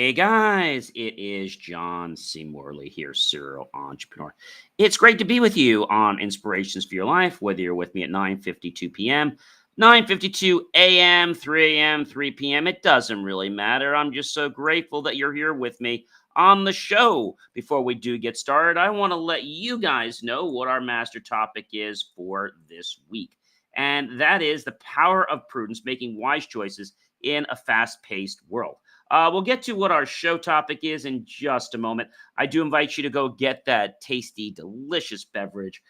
Hey guys, it is John C. Morley here, serial entrepreneur. It's great to be with you on Inspirations for Your Life, whether you're with me at 9:52 p.m., 9:52 a.m., 3 a.m., 3 p.m. It doesn't really matter. I'm just so grateful that you're here with me on the show. Before we do get started, I want to let you guys know what our master topic is for this week. And that is the power of prudence, making wise choices in a fast-paced world. We'll get to what our show topic is in just a moment. I do invite you to go get that tasty, delicious beverage,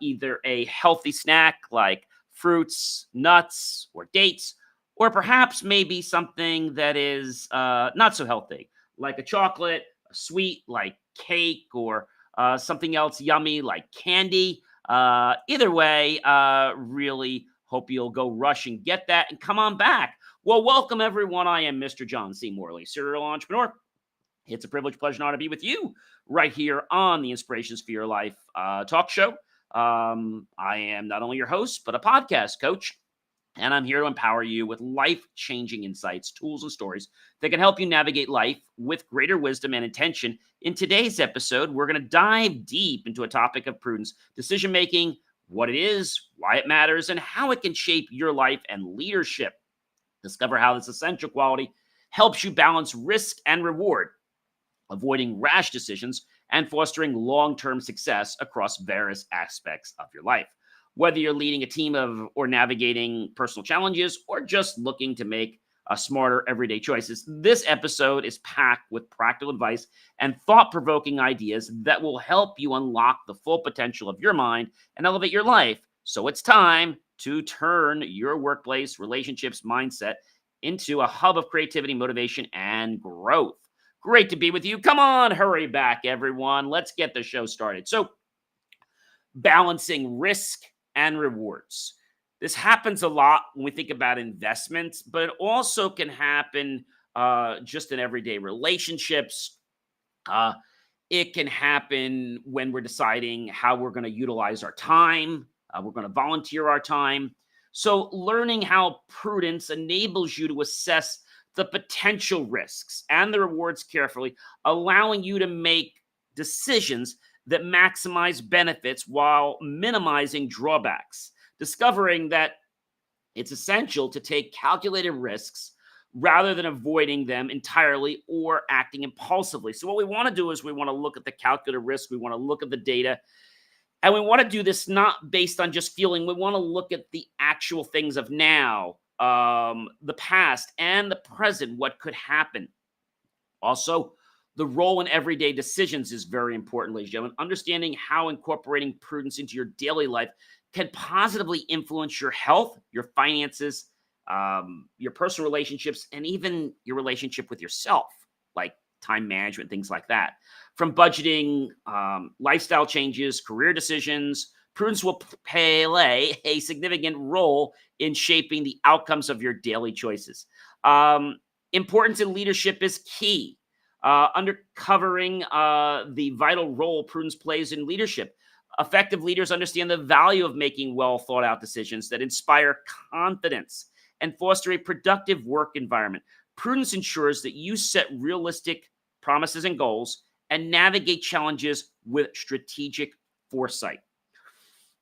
either a healthy snack like fruits, nuts, or dates, or perhaps maybe something that is not so healthy, like a chocolate, a sweet like cake, or something else yummy like candy. Either way, really hope you'll go rush and get that and come on back. Well, welcome everyone. I am Mr. John C. Morley, serial entrepreneur. It's a privilege, pleasure, and honor to be with you right here on the Inspirations for Your Life talk show. I am not only your host, but a podcast coach, and I'm here to empower you with life-changing insights, tools, and stories that can help you navigate life with greater wisdom and intention. In today's episode, we're going to dive deep into a topic of prudence, decision-making, what it is, why it matters, and how it can shape your life and leadership. Discover how this essential quality helps you balance risk and reward, avoiding rash decisions and fostering long-term success across various aspects of your life. Whether you're leading a team or navigating personal challenges or just looking to make smarter everyday choices, this episode is packed with practical advice and thought-provoking ideas that will help you unlock the full potential of your mind and elevate your life. So it's time to turn your workplace, relationships, mindset into a hub of creativity, motivation, and growth. Great to be with you. Come on, hurry back, everyone. Let's get the show started. So, balancing risk and rewards. This happens a lot when we think about investments, but it also can happen just in everyday relationships. It can happen when we're deciding how we're going to utilize our time. We're going to volunteer our time. So learning how prudence enables you to assess the potential risks and the rewards carefully, allowing you to make decisions that maximize benefits while minimizing drawbacks. Discovering that it's essential to take calculated risks rather than avoiding them entirely or acting impulsively. So what we want to do is we want to look at the calculated risk. We want to look at the data. And we want to do this not based on just feeling. We want to look at the actual things of now, the past, and the present, what could happen. Also, the role in everyday decisions is very important, ladies and gentlemen. Understanding how incorporating prudence into your daily life can positively influence your health, your finances, your personal relationships, and even your relationship with yourself, like time management, things like that. From budgeting, lifestyle changes, career decisions, prudence will play a significant role in shaping the outcomes of your daily choices. Importance in leadership is key. Uncovering the vital role prudence plays in leadership. Effective leaders understand the value of making well thought out decisions that inspire confidence and foster a productive work environment. Prudence ensures that you set realistic promises and goals and navigate challenges with strategic foresight.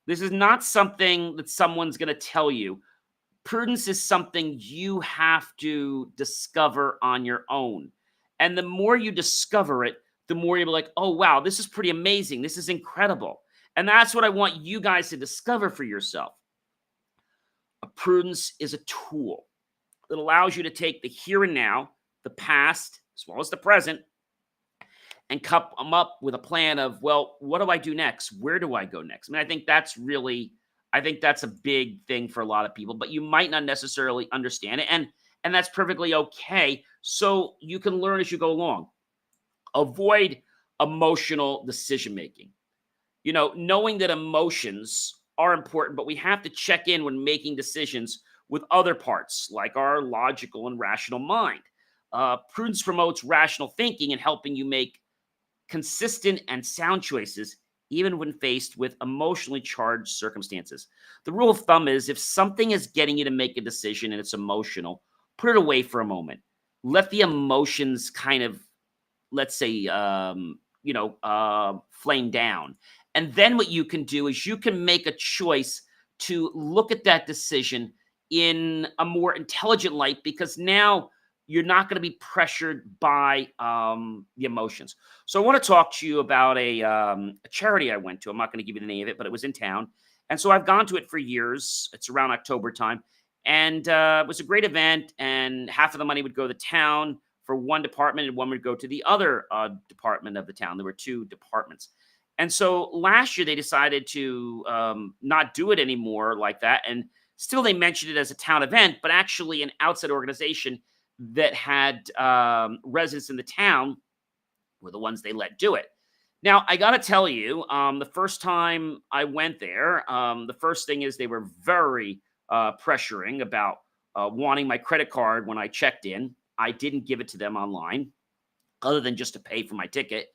This is not something that someone's going to tell you. Prudence is something you have to discover on your own. And the more you discover it, the more you're like, oh, wow, this is pretty amazing. This is incredible. And that's what I want you guys to discover for yourself. Prudence is a tool that allows you to take the here and now, the past, as well as the present, and come up with a plan of, well, what do I do next? Where do I go next? I mean, I think that's a big thing for a lot of people, but you might not necessarily understand it. And that's perfectly okay. So you can learn as you go along. Avoid emotional decision-making. Knowing that emotions are important, but we have to check in when making decisions with other parts, like our logical and rational mind. Prudence promotes rational thinking and helping you make consistent and sound choices, even when faced with emotionally charged circumstances. The rule of thumb is if something is getting you to make a decision and it's emotional, put it away for a moment. let the emotions kind of, let's say, flame down. And then what you can do is you can make a choice to look at that decision in a more intelligent light, because now you're not going to be pressured by the emotions. So I want to talk to you about a charity I went to. I'm not going to give you the name of it, but it was in town. And so I've gone to it for years. It's around October time. And it was a great event. And half of the money would go to the town for one department, and one would go to the other department of the town. There were two departments. And so last year they decided to not do it anymore like that. And still they mentioned it as a town event, but actually an outside organization that had residents in the town were the ones they let do it. Now, I got to tell you, the first time I went there, the first thing is they were very pressuring about wanting my credit card when I checked in. I didn't give it to them online other than just to pay for my ticket.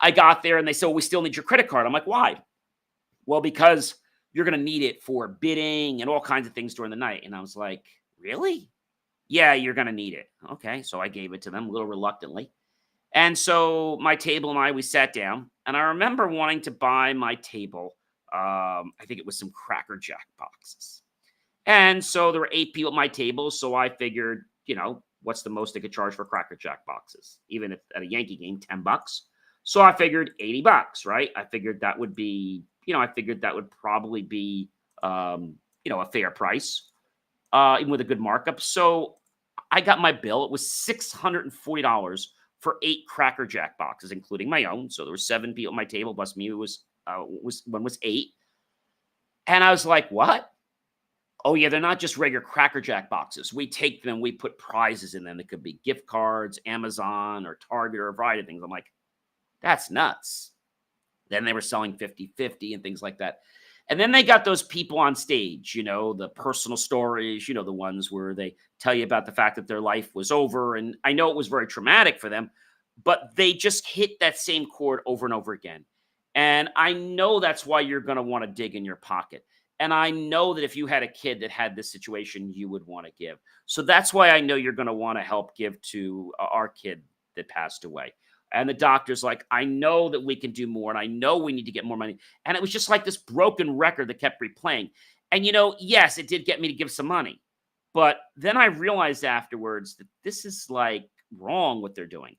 I got there and they said, well, we still need your credit card. I'm like, why? Well, because you're going to need it for bidding and all kinds of things during the night. And I was like, really? Yeah, you're going to need it. Okay. So I gave it to them a little reluctantly. And so my table and we sat down, and I remember wanting to buy my table. I think it was some Cracker Jack boxes. And so there were 8 people at my table. So I figured, what's the most they could charge for Cracker Jack boxes? Even at a Yankee game, $10. So I figured $80, right? I figured that would be, that would probably be, a fair price, even with a good markup. So I got my bill. It was $640 for 8 Cracker Jack boxes, including my own. So there were 7 people at my table, plus me, was 8. And I was like, what? Oh, yeah, they're not just regular Cracker Jack boxes. We take them, we put prizes in them. It could be gift cards, Amazon, or Target, or a variety of things. I'm like, that's nuts. Then they were selling 50-50 and things like that. And then they got those people on stage, the personal stories, the ones where they tell you about the fact that their life was over. And I know it was very traumatic for them, but they just hit that same chord over and over again. And I know that's why you're going to want to dig in your pocket. And I know that if you had a kid that had this situation, you would want to give. So that's why I know you're going to want to help give to our kid that passed away. And the doctor's like, I know that we can do more, and I know we need to get more money. And it was just like this broken record that kept replaying. And, yes, it did get me to give some money. But then I realized afterwards that this is like wrong what they're doing.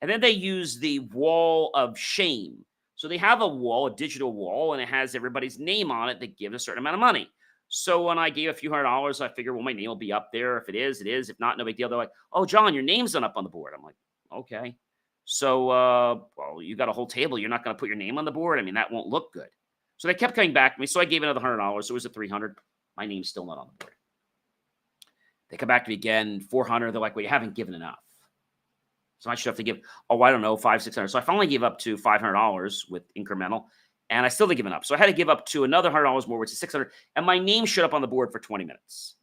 And then they use the wall of shame. So they have a digital wall, and it has everybody's name on it that gives a certain amount of money. So when I gave a few $100s, I figured, well, my name will be up there. If it is, it is. If not, no big deal. They're like, oh, John, your name's not up on the board. I'm like, okay. So, well, you got a whole table. You're not going to put your name on the board. I mean, that won't look good. So they kept coming back to me. So I gave another $100. So it was a $300. My name's still not on the board. They come back to me again, $400. They're like, well, you haven't given enough. So I should have to give, I don't know, $500-$600. So I finally gave up to $500 with incremental, and I still didn't give up. So I had to give up to another $100 more, which is $600. And my name showed up on the board for 20 minutes.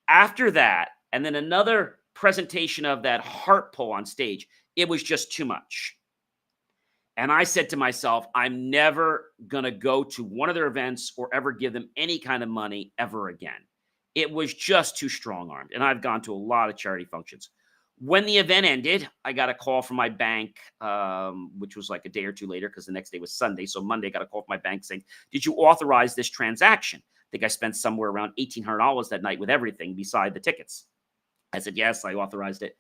After that, and then another presentation of that heart pull on stage, it was just too much. And I said to myself, I'm never going to go to one of their events or ever give them any kind of money ever again. It was just too strong-armed. And I've gone to a lot of charity functions. When the event ended, I got a call from my bank, which was like a day or two later, because the next day was Sunday. So Monday, I got a call from my bank saying, did you authorize this transaction? I think I spent somewhere around $1,800 that night with everything beside the tickets. I said, yes, I authorized it.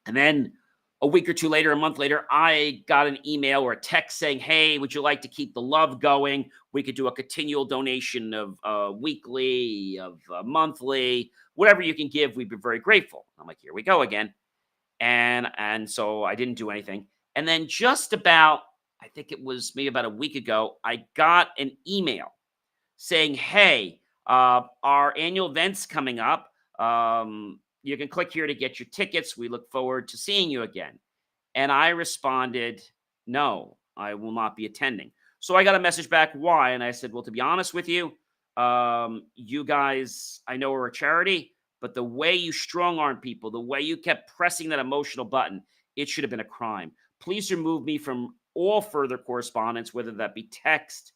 And then a week or two later, a month later, I got an email or a text saying, hey, would you like to keep the love going? We could do a continual donation of weekly, of monthly, whatever you can give. We'd be very grateful. I'm like, here we go again. And so I didn't do anything. And then just about, I think it was maybe about a week ago, I got an email saying, hey, our annual event's coming up. You can click here to get your tickets. We look forward to seeing you again. And I responded, no, I will not be attending. So I got a message back, why? And I said, well, to be honest with you, you guys, I know we're a charity, but the way you strong-arm people, the way you kept pressing that emotional button, it should have been a crime. Please remove me from all further correspondence, whether that be text,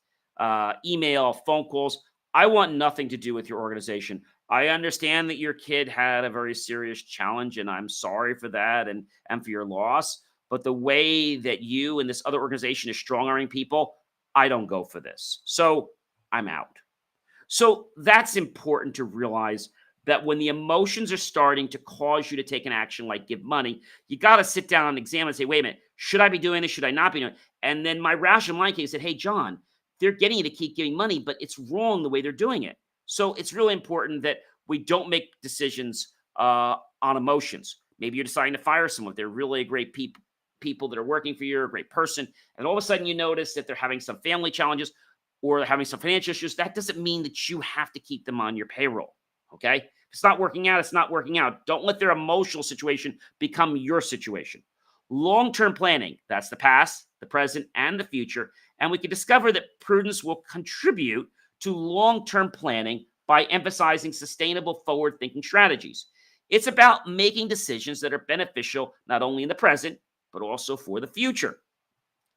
email, phone calls. I want nothing to do with your organization. I understand that your kid had a very serious challenge, and I'm sorry for that and for your loss. But the way that you and this other organization is strong arming people, I don't go for this. So I'm out. So that's important to realize that when the emotions are starting to cause you to take an action like give money, you got to sit down and examine and say, wait a minute, should I be doing this? Should I not be doing it? And then my rational mind came and said, hey, John, they're getting you to keep giving money, but it's wrong the way they're doing it. So it's really important that we don't make decisions on emotions. Maybe you're deciding to fire someone. They're really a great people that are working for you, a great person. And all of a sudden you notice that they're having some family challenges or they're having some financial issues. That doesn't mean that you have to keep them on your payroll. Okay. If it's not working out, it's not working out. Don't let their emotional situation become your situation. Long term planning, that's the past, the present, and the future. And we can discover that prudence will contribute to long term planning by emphasizing sustainable forward thinking strategies. It's about making decisions that are beneficial not only in the present, but also for the future.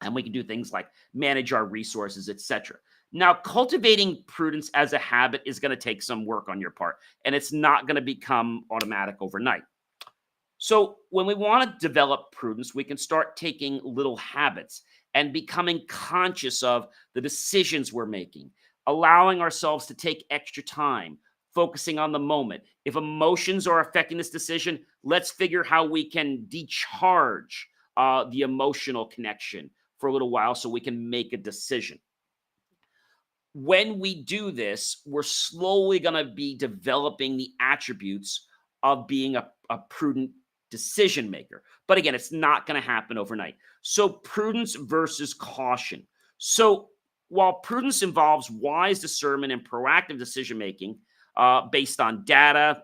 And we can do things like manage our resources, etc. Now, cultivating prudence as a habit is going to take some work on your part, and it's not going to become automatic overnight. So, when we want to develop prudence, we can start taking little habits and becoming conscious of the decisions we're making, allowing ourselves to take extra time, focusing on the moment. If emotions are affecting this decision, let's figure how we can decharge the emotional connection for a little while so we can make a decision. When we do this, we're slowly going to be developing the attributes of being a prudent decision maker. But again, it's not going to happen overnight. So, prudence versus caution. So, while prudence involves wise discernment and proactive decision making based on data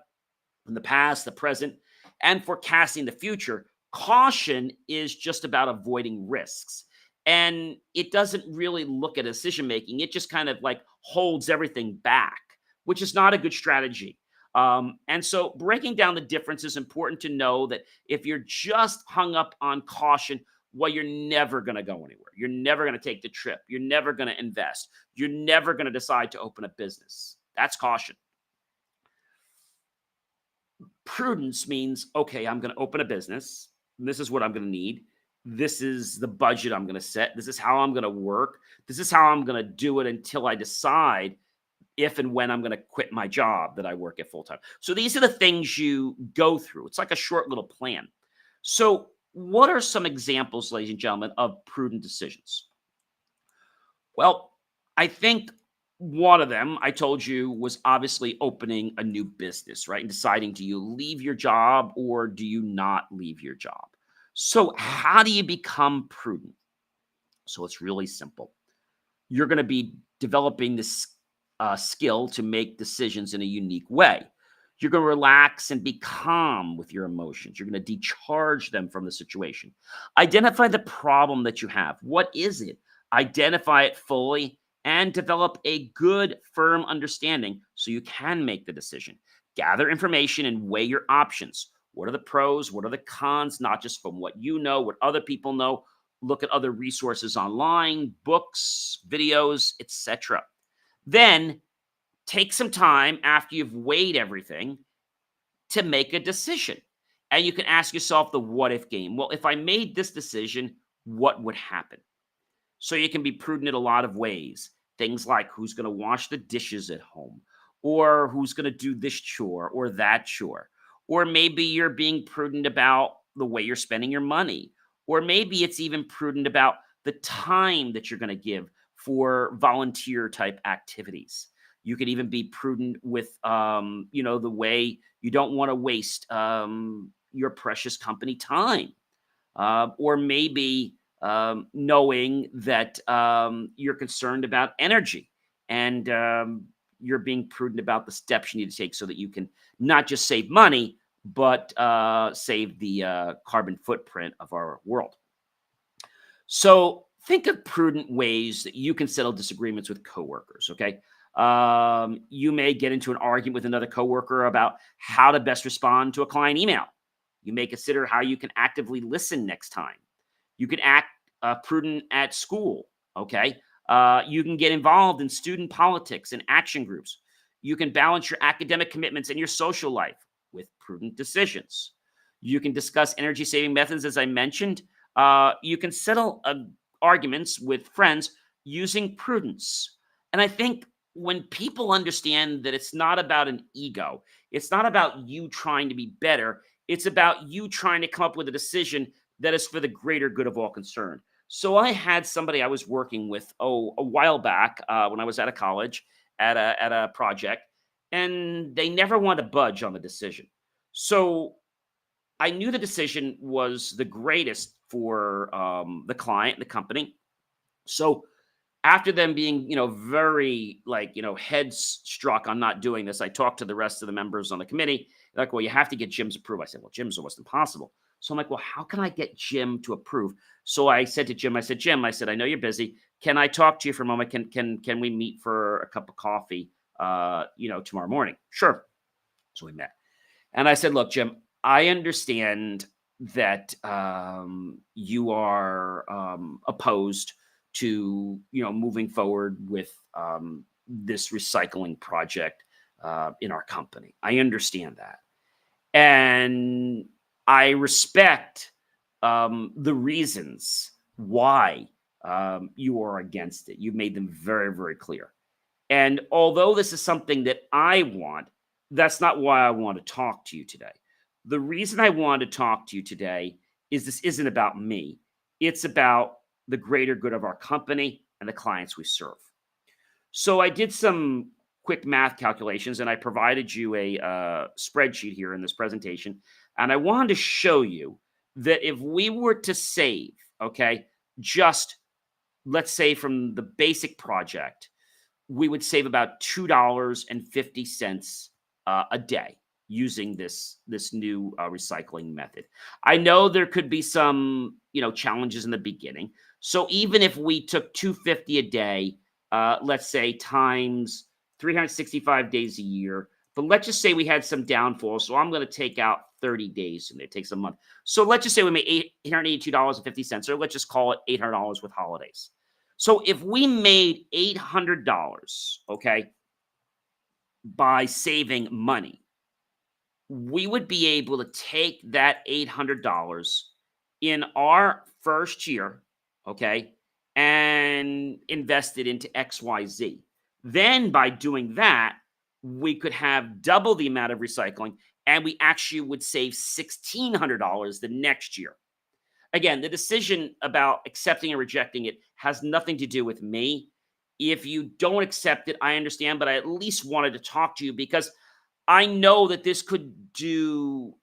in the past, the present, and forecasting the future, caution is just about avoiding risks. And it doesn't really look at decision making. It just kind of like holds everything back, which is not a good strategy. And so breaking down the difference is important to know that if you're just hung up on caution, well, you're never going to go anywhere. You're never going to take the trip. You're never going to invest. You're never going to decide to open a business. That's caution. Prudence means, okay, I'm going to open a business. This is what I'm going to need. This is the budget I'm going to set. This is how I'm going to work. This is how I'm going to do it until I decide if and when I'm going to quit my job that I work at full time. So these are the things you go through. It's like a short little plan. So, what are some examples, ladies and gentlemen, of prudent decisions? Well, I think one of them I told you was obviously opening a new business, right? And deciding, do you leave your job or do you not leave your job? So, how do you become prudent? So, it's really simple. You're going to be developing this skill to make decisions in a unique way. You're going to relax and be calm with your emotions. You're going to decharge them from the situation. Identify the problem that you have. What is it? Identify it fully and develop a good, firm understanding so you can make the decision. Gather information and weigh your options. What are the pros? What are the cons? Not just from what you know, what other people know. Look at other resources online, books, videos, etc. Then take some time after you've weighed everything to make a decision. And you can ask yourself the what if game. Well, if I made this decision, what would happen? So you can be prudent in a lot of ways. Things like who's going to wash the dishes at home, or who's going to do this chore or that chore. Or maybe you're being prudent about the way you're spending your money. Or maybe it's even prudent about the time that you're going to give for volunteer type activities. You could even be prudent with, the way you don't want to waste your precious company time. Or maybe knowing that you're concerned about energy and you're being prudent about the steps you need to take so that you can not just save money, but save the carbon footprint of our world. So think of prudent ways that you can settle disagreements with coworkers, okay? You may get into an argument with another coworker about how to best respond to a client email. You may consider how you can actively listen next time. You can act prudent at school, okay? You can get involved in student politics and action groups. You can balance your academic commitments and your social life with prudent decisions. You can discuss energy saving methods, as I mentioned. You can settle arguments with friends using prudence. And I think when people understand that it's not about an ego, it's not about you trying to be better, it's about you trying to come up with a decision that is for the greater good of all concerned. So I had somebody I was working with a while back when I was out of college at a project, and they never wanted to budge on the decision. So I knew the decision was the greatest for the client, the company. So after them being, very like, heads struck on not doing this, I talked to the rest of the members on the committee. They're like, well, you have to get Jim's approval. I said, well, Jim's almost impossible. So I'm like, well, how can I get Jim to approve? So I said to Jim, Jim, I know you're busy. Can I talk to you for a moment? Can we meet for a cup of coffee, tomorrow morning? Sure. So we met. And I said, look, Jim, I understand that you are opposed to moving forward with this recycling project in our company. I understand that, and I respect the reasons why you are against it. You've made them very, very clear. And although this is something that I want, that's not why I want to talk to you today. The reason I want to talk to you today is this isn't about me. It's about the greater good of our company and the clients we serve. So I did some quick math calculations, and I provided you a spreadsheet here in this presentation. And I wanted to show you that if we were to save, okay, just let's say from the basic project, we would save about $2.50 a day using this new recycling method. I know there could be some challenges in the beginning. So even if we took 250 a day, let's say times 365 days a year, but let's just say we had some downfall. So I'm going to take out 30 days and it takes a month. So let's just say we made $882.50, or let's just call it $800 with holidays. So if we made $800, okay, by saving money, we would be able to take that $800 in our first year, okay, and invest it into XYZ. Then by doing that, we could have double the amount of recycling, and we actually would save $1,600 the next year. Again, the decision about accepting or rejecting it has nothing to do with me. If you don't accept it, I understand, but I at least wanted to talk to you because I know that this could do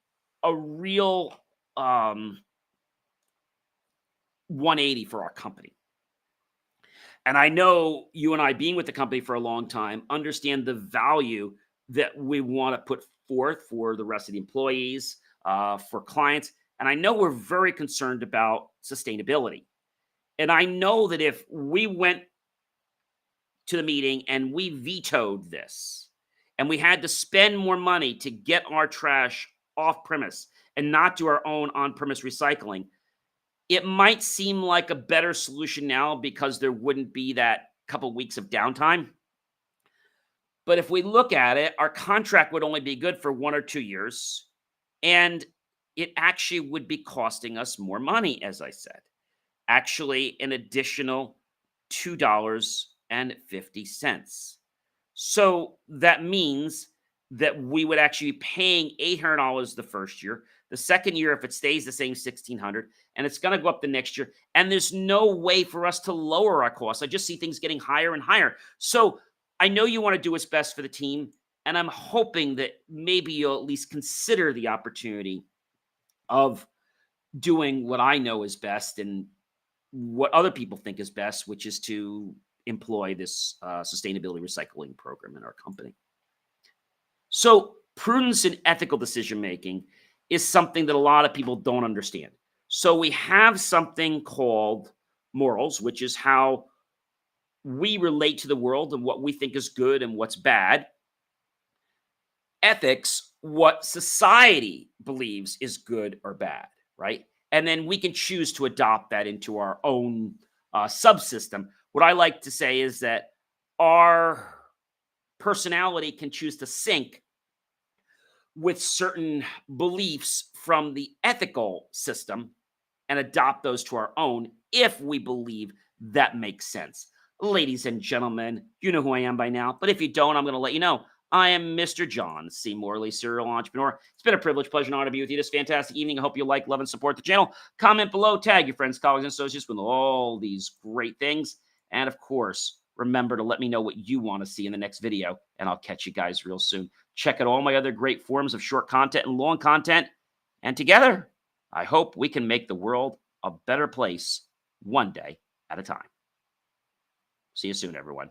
a real 180 for our company. And I know you and I, being with the company for a long time, understand the value that we want to put forth for the rest of the employees, for clients. And I know we're very concerned about sustainability. And I know that if we went to the meeting and we vetoed this, and we had to spend more money to get our trash off premise and not do our own on premise recycling, it might seem like a better solution now because there wouldn't be that couple weeks of downtime. But if we look at it, our contract would only be good for 1 or 2 years, and it actually would be costing us more money, as I said. Actually, an additional $2.50. So that means that we would actually be paying $800 the first year. The second year, if it stays the same, $1,600, and it's going to go up the next year. And there's no way for us to lower our costs. I just see things getting higher and higher. So I know you want to do what's best for the team, and I'm hoping that maybe you'll at least consider the opportunity of doing what I know is best and what other people think is best, which is to employ this sustainability recycling program in our company. So prudence in ethical decision making is something that a lot of people don't understand. So we have something called morals, which is how we relate to the world and what we think is good and what's bad. Ethics, what society believes is good or bad, right? And then we can choose to adopt that into our own subsystem. What I like to say is that our personality can choose to sync with certain beliefs from the ethical system and adopt those to our own if we believe that makes sense. Ladies and gentlemen, you know who I am by now, but if you don't, I'm going to let you know. I am Mr. John C. Morley, serial entrepreneur. It's been a privilege, pleasure, and honor to be with you this fantastic evening. I hope you like, love, and support the channel. Comment below, tag your friends, colleagues, and associates with all these great things. And of course, remember to let me know what you want to see in the next video, and I'll catch you guys real soon. Check out all my other great forms of short content and long content. And together, I hope we can make the world a better place one day at a time. See you soon, everyone.